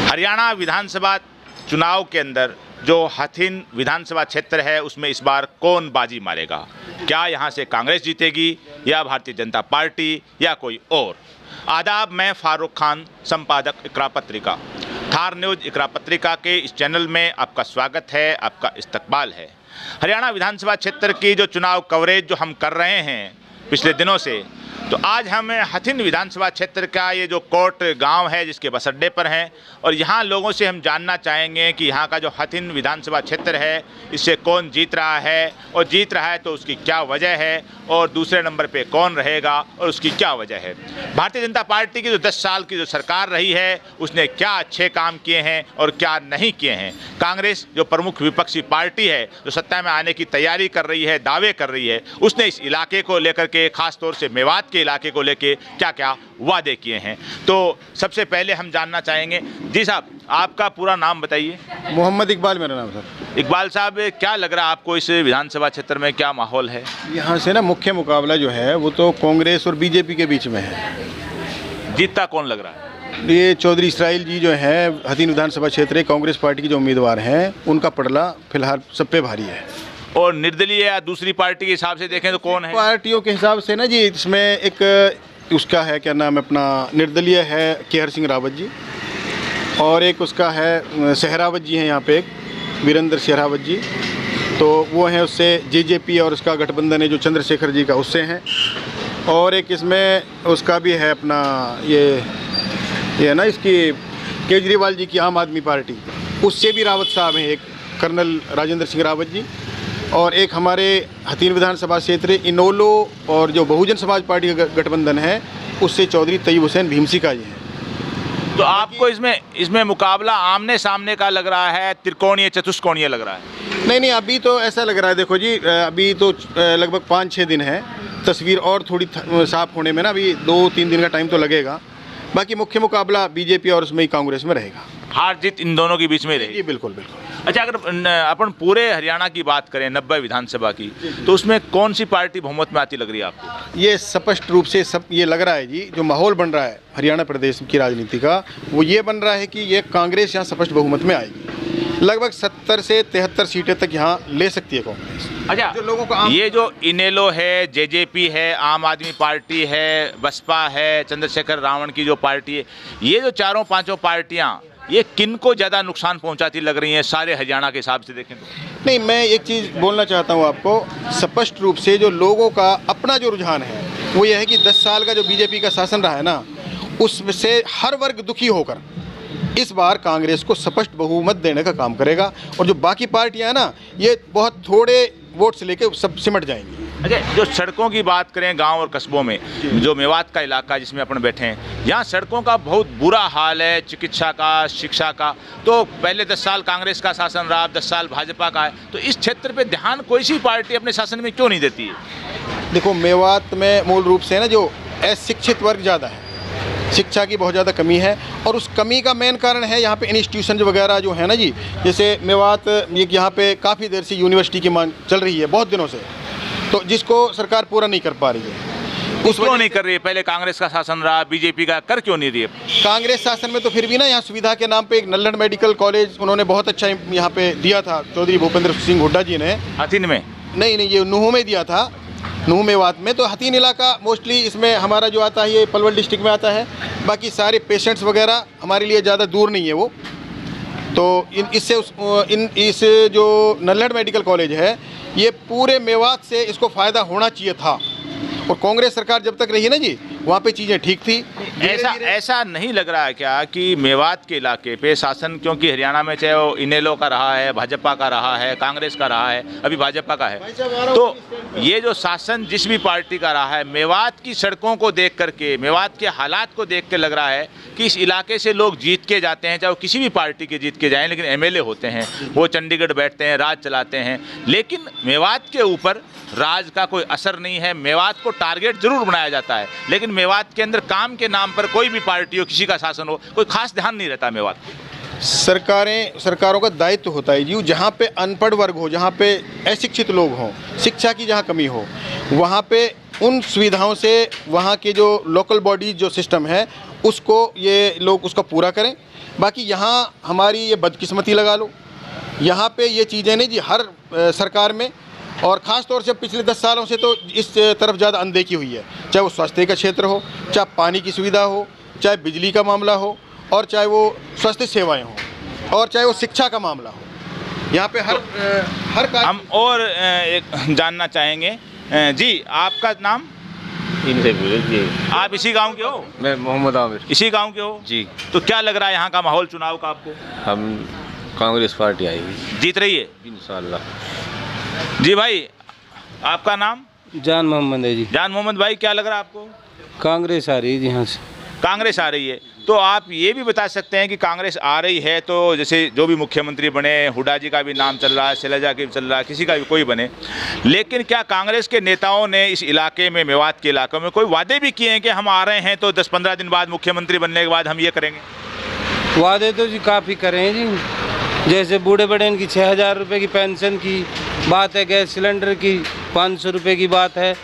हरियाणा विधानसभा चुनाव के अंदर जो हथीन विधानसभा क्षेत्र है उसमें इस बार कौन बाजी मारेगा? क्या यहाँ से कांग्रेस जीतेगी या भारतीय जनता पार्टी या कोई और? आदाब, मैं फारूक खान, संपादक इकरा पत्रिका। थार न्यूज़ इकरा पत्रिका के इस चैनल में आपका स्वागत है, आपका इस्तकबाल है। हरियाणा विधानसभा क्षेत्र की जो चुनाव कवरेज जो हम कर रहे हैं पिछले दिनों से, तो आज हम हथीन विधानसभा क्षेत्र का ये जो कोट गांव है जिसके बस अड्डे पर हैं और यहाँ लोगों से हम जानना चाहेंगे कि यहाँ का जो हथीन विधानसभा क्षेत्र है इससे कौन जीत रहा है, और जीत रहा है तो उसकी क्या वजह है, और दूसरे नंबर पे कौन रहेगा और उसकी क्या वजह है। भारतीय जनता पार्टी की जो 10 साल की जो सरकार रही है उसने क्या अच्छे काम किए हैं और क्या नहीं किए हैं। कांग्रेस जो प्रमुख विपक्षी पार्टी है जो सत्ता में आने की तैयारी कर रही है, दावे कर रही है, उसने इस इलाके को लेकर के, खास तौर से मेवात के इलाके को लेके क्या क्या वादे किए हैं। तो सबसे पहले हम जानना चाहेंगे, जी साहब आपका पूरा नाम बताइए। मोहम्मद इकबाल मेरा नाम सर। इकबाल साहब, क्या लग रहा है आपको इस विधानसभा क्षेत्र में क्या माहौल है? यहाँ से ना मुख्य मुकाबला जो है वो तो कांग्रेस और बीजेपी के बीच में है। जीतता कौन लग रहा है? ये चौधरी इसराइल जी जो हैं हथीन विधानसभा क्षेत्र कांग्रेस पार्टी के जो उम्मीदवार हैं उनका पड़ला फिलहाल सब पे भारी है। और निर्दलीय या दूसरी पार्टी के हिसाब से देखें तो कौन है? पार्टियों के हिसाब से ना जी, इसमें एक उसका है क्या नाम है अपना, निर्दलीय है केहर सिंह रावत जी, और एक उसका है सहरावत जी हैं यहाँ पे, एक वीरेंद्र सहरावत जी, तो वो हैं उससे जेजेपी, और उसका गठबंधन है जो चंद्रशेखर जी का उससे हैं, और एक इसमें उसका भी है अपना ये है ना इसकी केजरीवाल जी की आम आदमी पार्टी, उससे भी रावत साहब हैं, एक कर्नल राजेंद्र सिंह रावत जी, और एक हमारे हथीन विधानसभा क्षेत्र इनोलो और जो बहुजन समाज पार्टी का गठबंधन है उससे चौधरी तैयब हुसैन भीमसिका जी हैं। तो आपको इसमें मुकाबला आमने सामने का लग रहा है, त्रिकोणीय चतुष्कोणीय लग रहा है? नहीं, अभी तो ऐसा लग रहा है, देखो जी अभी तो लगभग 5-6 दिन है, तस्वीर और थोड़ी साफ होने में ना अभी 2-3 दिन का टाइम तो लगेगा। बाकी मुख्य मुकाबला बीजेपी और उसमें ही कांग्रेस में रहेगा। हार जीत इन दोनों के बीच में रहेगी? बिल्कुल बिल्कुल। अच्छा, अगर अपन पूरे हरियाणा की बात करें 90 विधानसभा की, तो उसमें कौन सी पार्टी बहुमत में आती लग रही है आपको? ये स्पष्ट रूप से सब ये लग रहा है जी, जो माहौल बन रहा है हरियाणा प्रदेश की राजनीति का वो ये बन रहा है कि ये कांग्रेस यहाँ स्पष्ट बहुमत में आएगी। लगभग 70 से 73 सीटें तक यहाँ ले सकती है कांग्रेस। अच्छा, जो लोगों को ये जो इनेलो है, जेजेपी है, आम आदमी पार्टी है, बसपा है, चंद्रशेखर रावण की जो पार्टी है, ये जो 4-5 पार्टियाँ ये किन को ज़्यादा नुकसान पहुंचाती लग रही हैं सारे हरियाणा के हिसाब से देखें तो? नहीं, मैं एक चीज़ बोलना चाहता हूं आपको, स्पष्ट रूप से जो लोगों का अपना जो रुझान है वो ये है कि 10 साल का जो बीजेपी का शासन रहा है ना, उससे हर वर्ग दुखी होकर इस बार कांग्रेस को स्पष्ट बहुमत देने का काम करेगा, और जो बाकी पार्टियां हैं ना ये बहुत थोड़े वोट से लेकर सब सिमट जाएंगी। अच्छा, जो सड़कों की बात करें गांव और कस्बों में, जो मेवात का इलाका जिसमें अपन बैठे हैं, यहाँ सड़कों का बहुत बुरा हाल है, चिकित्सा का, शिक्षा का। तो पहले 10 साल कांग्रेस का शासन रहा, 10 साल भाजपा का है, तो इस क्षेत्र पे ध्यान कोई सी पार्टी अपने शासन में क्यों नहीं देती है? देखो, मेवात में मूल रूप से ना जो अशिक्षित वर्ग ज़्यादा है, शिक्षा की बहुत ज़्यादा कमी है, और उस कमी का मेन कारण है यहाँ पे इंस्टीट्यूशन वगैरह जो है ना जी, जैसे मेवात यहाँ पे काफ़ी देर से यूनिवर्सिटी की मांग चल रही है बहुत दिनों से, तो जिसको सरकार पूरा नहीं कर पा रही है। उस क्यों नहीं कर रही है? पहले कांग्रेस का शासन रहा, बीजेपी का, कर क्यों नहीं रही है? कांग्रेस शासन में तो फिर भी ना यहाँ सुविधा के नाम पे एक नल्लड़ मेडिकल कॉलेज उन्होंने बहुत अच्छा यहाँ पे दिया था, चौधरी भूपेंद्र सिंह हुड्डा जी ने। हथीन में? नहीं, ये नूह में दिया था, नूह मेवात में। तो हथीन इलाका मोस्टली इसमें हमारा जो आता है ये पलवल डिस्ट्रिक्ट में आता है, बाकी सारे पेशेंट्स वगैरह हमारे लिए ज़्यादा दूर नहीं है वो। तो इस जो नल्लड़ मेडिकल कॉलेज है ये पूरे मेवात से इसको फ़ायदा होना चाहिए था, और कांग्रेस सरकार जब तक रही है ना जी वहाँ पे चीज़ें ठीक थी। ऐसा नहीं लग रहा है क्या कि मेवात के इलाके पे शासन, क्योंकि हरियाणा में चाहे वो इनेलो का रहा है, भाजपा का रहा है, कांग्रेस का रहा है, अभी भाजपा का है, तो ये जो शासन जिस भी पार्टी का रहा है, मेवात की सड़कों को देख करके, मेवात के हालात को देख के लग रहा है कि इस इलाके से लोग जीत के जाते हैं, चाहे वो किसी भी पार्टी के जीत के जाएँ, लेकिन एमएलए होते हैं, वो चंडीगढ़ बैठते हैं, राज चलाते हैं, लेकिन मेवात के ऊपर राज का कोई असर नहीं है। मेवात को टारगेट जरूर बनाया जाता है, लेकिन मेवात के अंदर काम के नाम पर कोई भी पार्टी हो, किसी का शासन हो, कोई खास ध्यान नहीं रहता मेवात। सरकारों का दायित्व होता है जी, जहाँ पे अनपढ़ वर्ग हो, जहाँ पे अशिक्षित लोग हों, शिक्षा की जहाँ कमी हो, वहाँ पे उन सुविधाओं से वहाँ के जो लोकल बॉडीज जो सिस्टम है उसको ये लोग उसका पूरा करें। बाकी यहाँ हमारी ये बदकिस्मती लगा लो, यहाँ पे ये चीज़ें नहीं जी हर सरकार में, और ख़ास तौर से पिछले 10 सालों से तो इस तरफ ज़्यादा अनदेखी हुई है, चाहे वो स्वास्थ्य का क्षेत्र हो, चाहे पानी की सुविधा हो, चाहे बिजली का मामला हो, और चाहे वो स्वास्थ्य सेवाएं हो, और चाहे वो शिक्षा का मामला हो। यहाँ पे हर कार्य हम और एक जानना चाहेंगे जी, आपका नाम? इनसे पूछो जी। आप इसी गांव के हो? मैं मोहम्मद आमिर इसी गांव के हो जी। तो क्या लग रहा है यहाँ का माहौल चुनाव का आपको? हम कांग्रेस पार्टी आएगी जीत रही है इंशाल्लाह। जी भाई, आपका नाम? जान मोहम्मद है जी। जान मोहम्मद भाई, क्या लग रहा है आपको? कांग्रेस आ रही है जी यहाँ से। कांग्रेस आ रही है, तो आप ये भी बता सकते हैं कि कांग्रेस आ रही है तो जैसे जो भी मुख्यमंत्री बने, हुड्डा जी का भी नाम चल रहा है, शैलजा का भी चल रहा है, किसी का भी कोई बने, लेकिन क्या कांग्रेस के नेताओं ने इस इलाके में, मेवात के इलाकों में कोई वादे भी किए हैं कि हम आ रहे हैं तो 10-15 दिन बाद मुख्यमंत्री बनने के बाद हम ये करेंगे? वादे तो जी काफ़ी करे हैं जी, जैसे बूढ़े बड़े इनकी 6,000 रुपये की पेंशन की बात है, गैस सिलेंडर की 500 रुपये की बात है,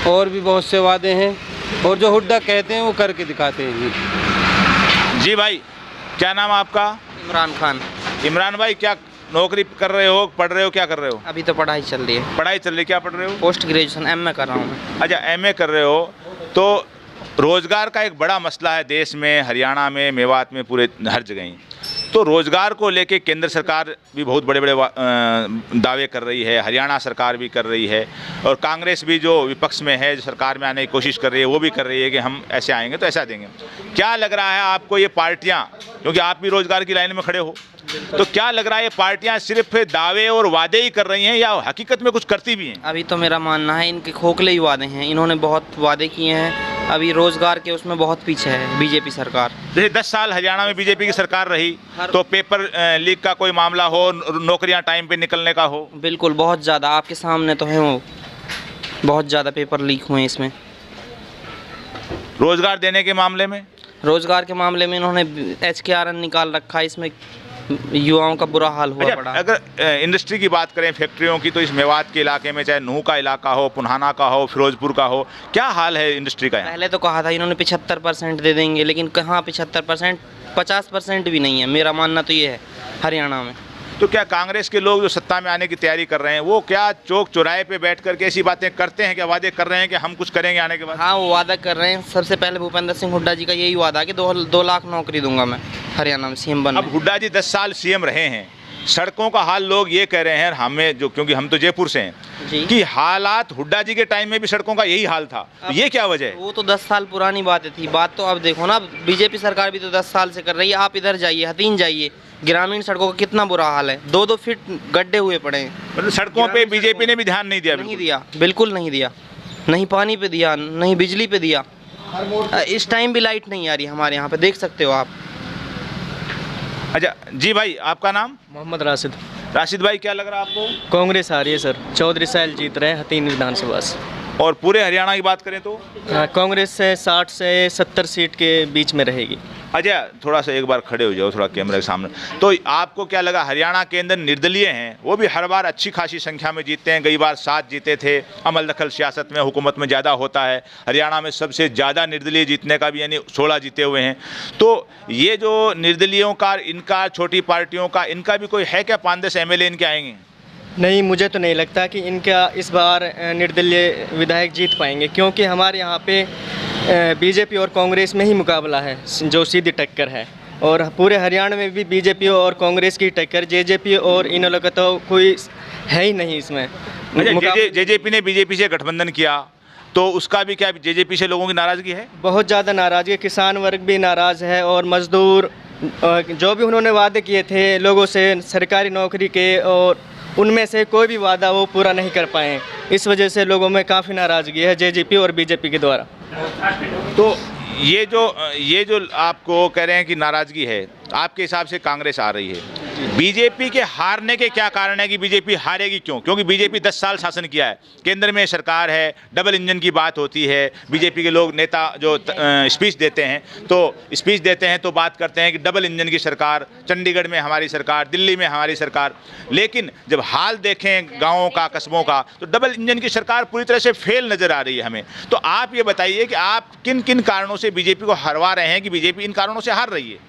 और भी बहुत से वादे हैं, और जो हुड्डा कहते हैं वो करके दिखाते हैं जी भाई, क्या नाम आपका? इमरान खान। इमरान भाई, क्या नौकरी कर रहे हो, पढ़ रहे हो, क्या कर रहे हो? अभी तो पढ़ाई चल रही है। पढ़ाई चल रही है, क्या पढ़ रहे हो? पोस्ट ग्रेजुएशन एमए कर रहा हूँ मैं। अच्छा, एमए कर रहे हो, तो रोज़गार का एक बड़ा मसला है देश में, हरियाणा में, मेवात में, पूरे हर जगह ही। तो रोज़गार को लेके केंद्र सरकार भी बहुत बड़े बड़े दावे कर रही है, हरियाणा सरकार भी कर रही है, और कांग्रेस भी जो विपक्ष में है, जो सरकार में आने की कोशिश कर रही है, वो भी कर रही है कि हम ऐसे आएंगे तो ऐसा देंगे। क्या लग रहा है आपको ये पार्टियां, क्योंकि आप भी रोज़गार की लाइन में खड़े हो, तो क्या लग रहा है ये पार्टियां सिर्फ दावे और वादे ही कर रही हैं या हकीकत में कुछ करती भी हैं? अभी तो मेरा मानना है इनके खोखले ही वादे हैं, इन्होंने बहुत वादे किए हैं, अभी रोजगार के उसमें बहुत पीछे है बीजेपी सरकार। जैसे 10 साल हरियाणा में बीजेपी की सरकार रही, तो पेपर लीक का कोई मामला हो, नौकरियां टाइम पे निकलने का हो? बिल्कुल, बहुत ज़्यादा, आपके सामने तो है वो, बहुत ज़्यादा पेपर लीक हुए हैं इसमें। रोज़गार देने के मामले में? रोजगार के मामले में इन्होंने HKRN निकाल रखा है, इसमें युवाओं का बुरा हाल हुआ पड़ा। अगर इंडस्ट्री की बात करें, फैक्ट्रियों की, तो इस मेवात के इलाके में चाहे नूह का इलाका हो, पुन्हाना का हो, फिरोजपुर का हो, क्या हाल है इंडस्ट्री का? पहले तो कहा था इन्होंने 75% दे देंगे, लेकिन कहाँ 75%, 50% भी नहीं है। मेरा मानना तो ये है हरियाणा में। तो क्या कांग्रेस के लोग जो सत्ता में आने की तैयारी कर रहे हैं, वो क्या चौक चौराहे पे बैठ करके ऐसी बातें करते हैं, क्या वादे कर रहे हैं कि हम कुछ करेंगे आने के बाद? हाँ, वो वादा कर रहे हैं। सबसे पहले भूपेंद्र सिंह हुड्डा जी का यही वादा कि 2 लाख नौकरी दूंगा मैं हरियाणा में सीएम बनने। अब हुड्डा जी 10 साल सीएम रहे हैं, सड़कों का हाल लोग ये कह रहे हैं, हमें जो, क्योंकि हम तो जयपुर से हैं, जी, कि हालात हुड्डा जी के टाइम में भी सड़कों का यही हाल था, ये क्या वजह है? वो तो 10 साल पुरानी बातें थी। बात तो अब देखो ना, बीजेपी सरकार भी तो 10 साल से कर रही है। आप इधर जाइए, हतीन जाइए, ग्रामीण सड़कों का कितना बुरा हाल है, 2-2 फीट गड्ढे हुए पड़े हैं। मतलब सड़कों पे बीजेपी ने भी ध्यान नहीं दिया? नहीं दिया, बिल्कुल नहीं दिया, नहीं पानी पे दिया, नहीं बिजली पे दिया। इस टाइम भी लाइट नहीं आ रही हमारे यहाँ पे, देख सकते हो आप। अच्छा जी भाई, आपका नाम? मोहम्मद राशिद। राशिद भाई, क्या लग रहा है आपको? कांग्रेस आ रही है सर, चौधरी साहिल जीत रहे हैं हतीन विधानसभा से। और पूरे हरियाणा की बात करें तो? कांग्रेस से 60 से 70 सीट के बीच में रहेगी। अजय, थोड़ा सा एक बार खड़े हो जाओ, थोड़ा कैमरे के सामने। तो आपको क्या लगा, हरियाणा के अंदर निर्दलीय हैं, वो भी हर बार अच्छी खासी संख्या में जीतते हैं, कई बार 7 जीते थे। अमल दखल सियासत में, हुकूमत में ज़्यादा होता है, हरियाणा में सबसे ज़्यादा निर्दलीय जीतने का भी, यानी 16 जीते हुए हैं। तो ये जो निर्दलीयों का, इनका, छोटी पार्टियों का, इनका भी कोई है क्या? 5-10 MLA इनके आएंगे? नहीं, मुझे तो नहीं लगता कि इनका इस बार निर्दलीय विधायक जीत पाएंगे, क्योंकि हमारे यहाँ पे बीजेपी और कांग्रेस में ही मुकाबला है, जो सीधी टक्कर है। और पूरे हरियाणा में भी बीजेपी और कांग्रेस की टक्कर, जेजेपी और इन लोगों का तो कोई है ही नहीं इसमें। जेजेपी ने बीजेपी से गठबंधन किया, तो उसका भी क्या जेजेपी से लोगों की नाराज़गी है? बहुत ज़्यादा नाराज़गी, किसान वर्ग भी नाराज़ है, और मजदूर जो भी उन्होंने वादे किए थे लोगों से सरकारी नौकरी के, और उनमें से कोई भी वादा वो पूरा नहीं कर पाए। इस वजह से लोगों में काफ़ी नाराज़गी है जेजेपी और बीजेपी के द्वारा। तो ये जो आपको कह रहे हैं कि नाराज़गी है, आपके हिसाब से कांग्रेस आ रही है, बीजेपी के हारने के क्या कारण है कि बीजेपी हारेगी क्यों? क्योंकि बीजेपी 10 साल शासन किया है, केंद्र में सरकार है, डबल इंजन की बात होती है। बीजेपी के लोग नेता जो स्पीच देते हैं तो बात करते हैं कि डबल इंजन की सरकार, चंडीगढ़ में हमारी सरकार, दिल्ली में हमारी सरकार। लेकिन जब हाल देखें गाँवों का, कस्बों का, तो डबल इंजन की सरकार पूरी तरह से फेल नज़र आ रही है हमें। तो आप ये बताइए कि आप किन किन कारणों से बीजेपी को हरवा रहे हैं कि बीजेपी इन कारणों से हार रही है?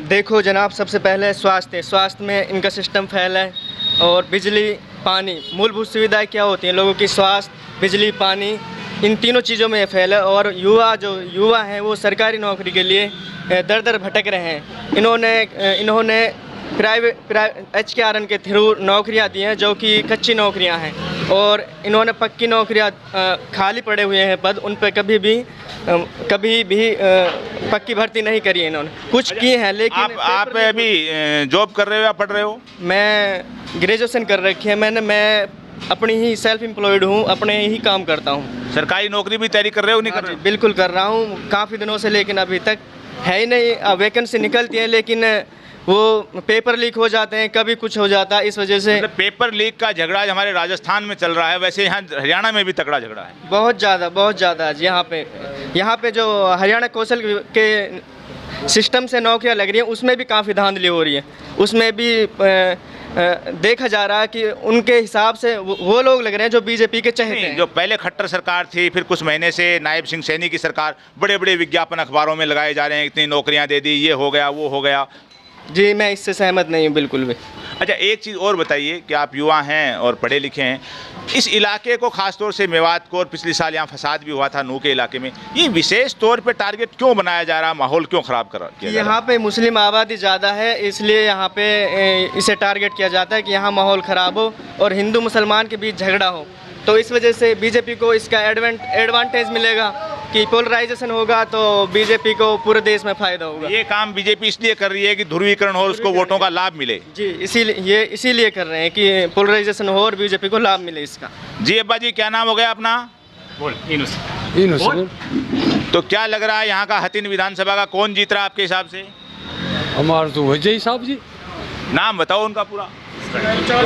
देखो जनाब, सबसे पहले स्वास्थ्य में इनका सिस्टम फैला है, और बिजली, पानी, मूलभूत सुविधाएं क्या होती हैं लोगों की, स्वास्थ्य, बिजली, पानी, इन तीनों चीज़ों में फैला है। और युवा हैं वो सरकारी नौकरी के लिए दर दर भटक रहे हैं। इन्होंने प्राइवेट HKRN के थ्रू नौकरियां दी हैं जो कि कच्ची नौकरियां हैं, और इन्होंने पक्की नौकरियां खाली पड़े हुए हैं पद, उन पर कभी भी पक्की भर्ती नहीं करी है इन्होंने। कुछ की है लेकिन आप अभी जॉब कर रहे हो या पढ़ रहे हो? मैं ग्रेजुएशन कर रखी है मैं अपनी ही सेल्फ एम्प्लॉयड हूँ, अपने ही काम करता हूँ। सरकारी नौकरी भी तैयारी कर रहे हो नहीं कर रहे हो? बिल्कुल कर रहा हूँ काफ़ी दिनों से, लेकिन अभी तक है ही नहीं। वैकेंसी निकलती है लेकिन वो पेपर लीक हो जाते हैं, कभी कुछ हो जाता है, इस वजह से। मतलब पेपर लीक का झगड़ा हमारे राजस्थान में चल रहा है, वैसे यहाँ हरियाणा में भी तगड़ा झगड़ा है। बहुत ज़्यादा यहाँ पे जो हरियाणा कौशल के सिस्टम से नौकरियाँ लग रही हैं उसमें भी काफ़ी धांधली हो रही है। उसमें भी देखा जा रहा है कि उनके हिसाब से वो लोग लग रहे हैं जो बीजेपी के चहेते हैं। जो पहले खट्टर सरकार थी, फिर कुछ महीने से नायब सिंह सैनी की सरकार, बड़े बड़े विज्ञापन अखबारों में लगाए जा रहे हैं, इतनी नौकरियां दे दी, ये हो गया वो हो गया। जी मैं इससे सहमत नहीं हूँ बिल्कुल भी। अच्छा, एक चीज़ और बताइए कि आप युवा हैं और पढ़े लिखे हैं, इस इलाके को खासतौर से मेवात को, और पिछले साल यहाँ फसाद भी हुआ था नूह के इलाके में, ये विशेष तौर पे टारगेट क्यों बनाया जा रहा है, माहौल क्यों ख़राब किया जा रहा है? यहाँ पे मुस्लिम आबादी ज़्यादा है, इसलिए यहाँ पे इसे टारगेट किया जाता है कि यहाँ माहौल ख़राब हो और हिंदू मुसलमान के बीच झगड़ा हो। तो इस वजह से बीजेपी को इसका एडवांटेज मिलेगा कि पोलराइजेशन होगा तो बीजेपी को पूरे देश में फ़ायदा होगा। ये काम बीजेपी इसलिए कर रही है कि ध्रुवीकरण हो, उसको वोटों का लाभ मिले। जी इसीलिए कर रहे हैं कि पोलराइजेशन हो और बीजेपी को लाभ मिले इसका। जी अब्बा जी, क्या नाम हो गया अपना? तो क्या लग रहा है यहाँ का हथिन विधानसभा का कौन जीत रहा है आपके हिसाब से? हमारा तो वजह साहब जी। नाम बताओ उनका पूरा।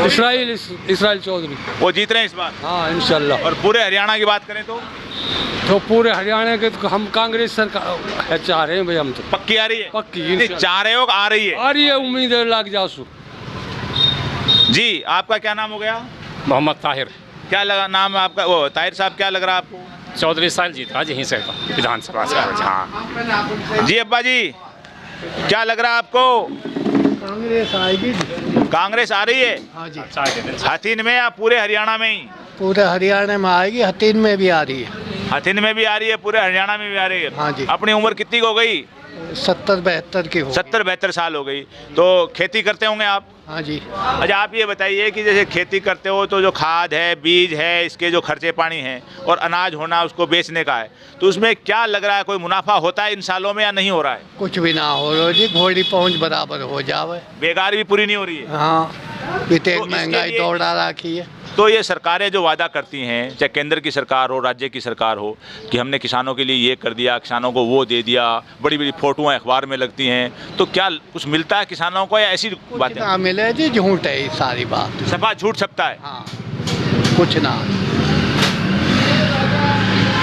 इसराइल चौधरी वो जीत रहे हैं इस बार? हाँ इंशाल्लाह। और पूरे हरियाणा की बात करें तो पूरे हरियाणा के तो हम कांग्रेस सरकार चाह रहे हैं भाई, हम तो पक्की आ रही है? पक्की चाह रहे हो? आ रही है उम्मीद है लाग जासू। जी आपका क्या नाम हो गया? मोहम्मद ताहिर। क्या लगा नाम है आपका? वो ताहिर साहब, क्या लग रहा है आपको? चौधरी साल जीत रहा यहीं से विधानसभा से। हाँ जी अब्बा जी, क्या लग रहा है आपको? कांग्रेस आएगी। कांग्रेस आ रही है? हाँ जी। हथिन में या पूरे हरियाणा में ही? पूरे हरियाणा में आएगी, हथीन में भी आ रही है। हथिन में भी आ रही है, पूरे हरियाणा में भी आ रही है। हाँ जी। अपनी उम्र कितनी हो गई? 70-72 की हो। 70-72 साल हो गई। तो खेती करते होंगे आप? हाँ जी। अच्छा, आप ये बताइए कि जैसे खेती करते हो तो जो खाद है, बीज है, इसके जो खर्चे पानी हैं और अनाज होना उसको बेचने का है, तो उसमें क्या लग रहा है, कोई मुनाफा होता है इन सालों में या नहीं हो रहा है? कुछ भी ना हो रहा जी, घोड़ी पहुँच बराबर हो जावे। बेकार भी पूरी नहीं हो रही है। हाँ, इतनी तो महंगाई दौड़ा रखी है। तो ये सरकारें जो वादा करती हैं, चाहे केंद्र की सरकार हो, राज्य की सरकार हो, कि हमने किसानों के लिए ये कर दिया, किसानों को वो दे दिया, बड़ी बड़ी फोटोएं अखबार में लगती हैं, तो क्या कुछ मिलता है किसानों को या ऐसी बातें? ना मिले जी, झूठ है सारी बात। सफा झूठ छपता है। हाँ, कुछ ना।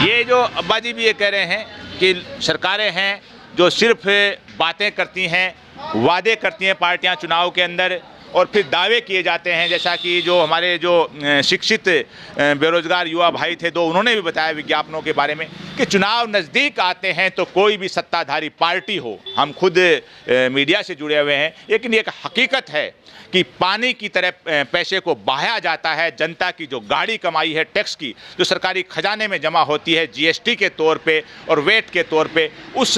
ये जो अब्बा जी भी ये कह रहे हैं कि सरकारें हैं जो सिर्फ बातें करती हैं, वादे करती हैं पार्टियां चुनाव के अंदर, और फिर दावे किए जाते हैं। जैसा कि जो हमारे जो शिक्षित बेरोजगार युवा भाई थे, तो उन्होंने भी बताया विज्ञापनों के बारे में कि चुनाव नज़दीक आते हैं तो कोई भी सत्ताधारी पार्टी हो, हम खुद मीडिया से जुड़े हुए हैं, लेकिन एक हकीकत है कि पानी की तरह पैसे को बहाया जाता है। जनता की जो गाड़ी कमाई है टैक्स की, जो सरकारी खजाने में जमा होती है GST के तौर पे और वेट के तौर पे, उस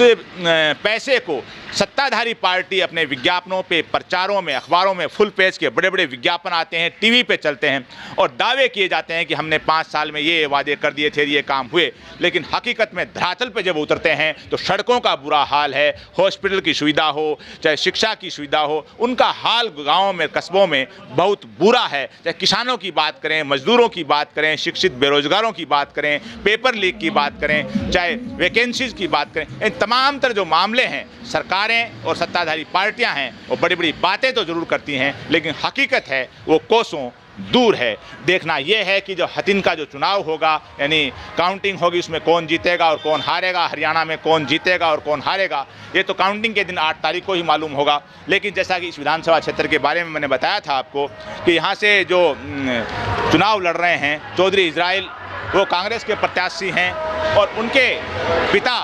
पैसे को सत्ताधारी पार्टी अपने विज्ञापनों पे, प्रचारों में, अखबारों में फुल पेज के बड़े बड़े विज्ञापन आते हैं, टीवी पे चलते हैं और दावे किए जाते हैं कि हमने 5 साल में ये वादे कर दिए थे, ये काम हुए। लेकिन हकीकत में धरातल पे जब उतरते हैं तो सड़कों का बुरा हाल है, हॉस्पिटल की सुविधा हो, चाहे शिक्षा की सुविधा हो, उनका हाल गाँव में, कस्बों में बहुत बुरा है। चाहे किसानों की बात करें, मजदूरों की बात करें, शिक्षित बेरोजगारों की बात करें, पेपर लीक की बात करें, चाहे वैकेंसीज की बात करें, इन तमाम तरह जो मामले हैं, सरकार सरकारें और सत्ताधारी पार्टियां हैं वो बड़ी बड़ी बातें तो ज़रूर करती हैं, लेकिन हकीकत है वो कोसों दूर है। देखना यह है कि जो हथिन का जो चुनाव होगा, यानी काउंटिंग होगी, उसमें कौन जीतेगा और कौन हारेगा, हरियाणा में कौन जीतेगा और कौन हारेगा, ये तो काउंटिंग के दिन 8 तारीख को ही मालूम होगा। लेकिन जैसा कि इस विधानसभा क्षेत्र के बारे में मैंने बताया था आपको कि यहाँ से जो चुनाव लड़ रहे हैं चौधरी इजराइल, वो कांग्रेस के प्रत्याशी हैं और उनके पिता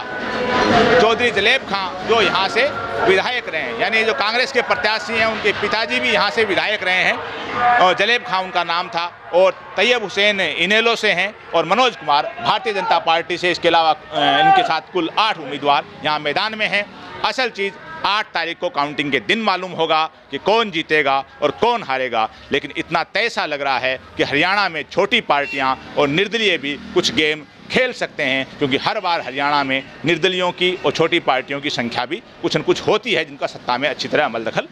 चौधरी जलेब खां जो यहाँ से विधायक रहे हैं, यानी जो कांग्रेस के प्रत्याशी हैं उनके पिताजी भी यहाँ से विधायक रहे हैं और जलेब खां उनका नाम था, और तैयब हुसैन इनेलो से हैं और मनोज कुमार भारतीय जनता पार्टी से। इसके अलावा इनके साथ कुल 8 उम्मीदवार यहाँ मैदान में हैं। असल चीज़ 8 तारीख को काउंटिंग के दिन मालूम होगा कि कौन जीतेगा और कौन हारेगा। लेकिन इतना तय सा लग रहा है कि हरियाणा में छोटी पार्टियां और निर्दलीय भी कुछ गेम खेल सकते हैं, क्योंकि हर बार हरियाणा में निर्दलियों की और छोटी पार्टियों की संख्या भी कुछ न कुछ होती है जिनका सत्ता में अच्छी तरह अमल दखल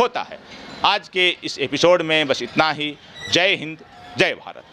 होता है। आज के इस एपिसोड में बस इतना ही। जय हिंद, जय भारत।